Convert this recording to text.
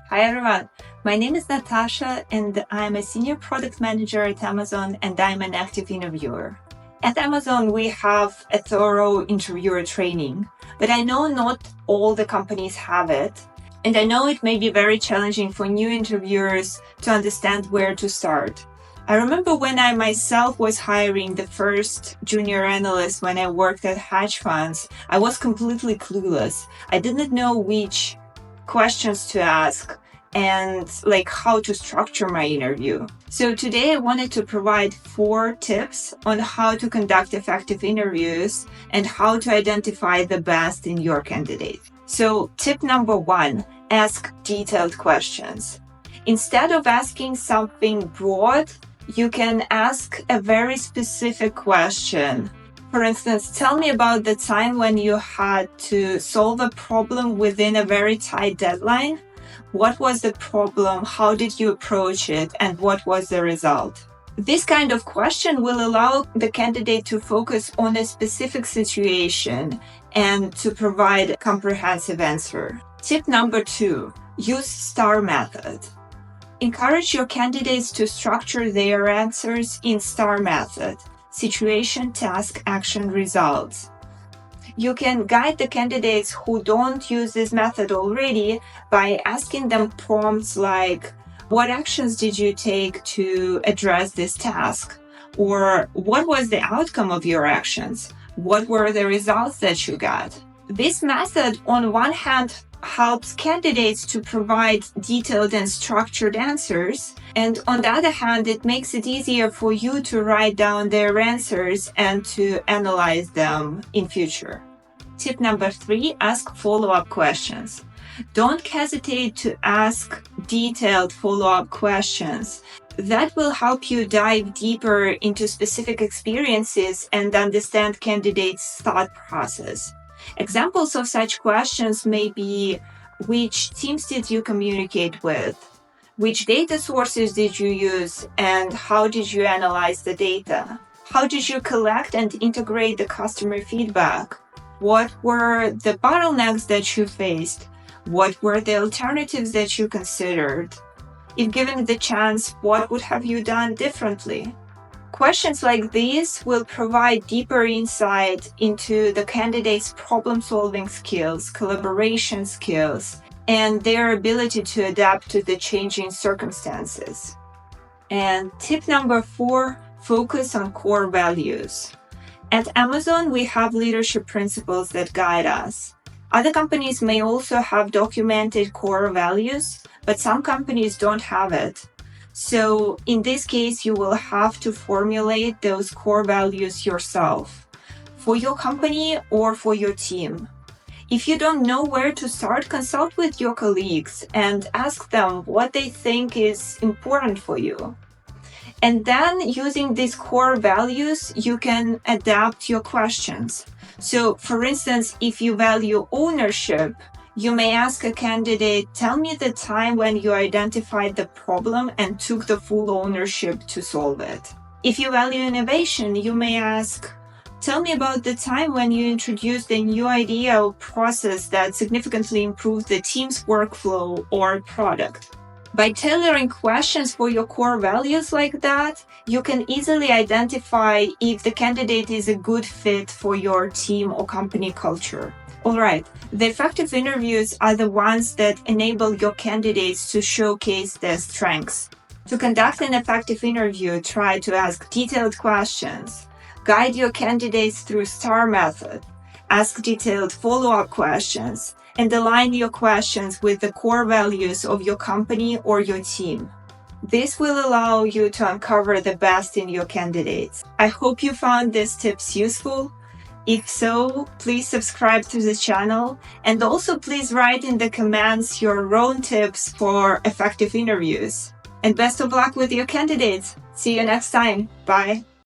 Hi everyone, my name is Natasha and I'm a senior product manager at Amazon and I'm an active interviewer. At Amazon, we have a thorough interviewer training, but I know not all the companies have it. And I know it may be very challenging for new interviewers to understand where to start. I remember when I myself was hiring the first junior analyst when I worked at hedge funds, I was completely clueless. I didn't know which questions to ask and how to structure my interview. So today I wanted to provide 4 tips on how to conduct effective interviews and how to identify the best in your candidate. So tip number 1, ask detailed questions. Instead of asking something broad, you can ask a very specific question. For instance, tell me about the time when you had to solve a problem within a very tight deadline. What was the problem? How did you approach it? And what was the result? This kind of question will allow the candidate to focus on a specific situation and to provide a comprehensive answer. Tip number 2, use STAR method. Encourage your candidates to structure their answers in STAR method: situation, task, action, results. You can guide the candidates who don't use this method already by asking them prompts like, what actions did you take to address this task? Or what was the outcome of your actions? What were the results that you got? This method, on one hand, helps candidates to provide detailed and structured answers. And on the other hand, it makes it easier for you to write down their answers and to analyze them in future. Tip number 3, ask follow-up questions. Don't hesitate to ask detailed follow-up questions. That will help you dive deeper into specific experiences and understand candidates' thought process. Examples of such questions may be: which teams did you communicate with? Which data sources did you use? And how did you analyze the data? How did you collect and integrate the customer feedback? What were the bottlenecks that you faced? What were the alternatives that you considered? If given the chance, what would have you done differently? Questions like these will provide deeper insight into the candidate's problem-solving skills, collaboration skills, and their ability to adapt to the changing circumstances. And tip number 4, focus on core values. At Amazon, we have leadership principles that guide us. Other companies may also have documented core values, but some companies don't have it. So in this case, you will have to formulate those core values yourself for your company or for your team. If you don't know where to start, consult with your colleagues and ask them what they think is important for you. And then using these core values, you can adapt your questions. So for instance, if you value ownership, you may ask a candidate, tell me the time when you identified the problem and took the full ownership to solve it. If you value innovation, you may ask, tell me about the time when you introduced a new idea or process that significantly improved the team's workflow or product. By tailoring questions for your core values like that, you can easily identify if the candidate is a good fit for your team or company culture. All right, the effective interviews are the ones that enable your candidates to showcase their strengths. To conduct an effective interview, try to ask detailed questions, guide your candidates through STAR method, ask detailed follow-up questions, and align your questions with the core values of your company or your team. This will allow you to uncover the best in your candidates. I hope you found these tips useful. If so, please subscribe to the channel and also please write in the comments your own tips for effective interviews. And best of luck with your candidates. See you next time. Bye.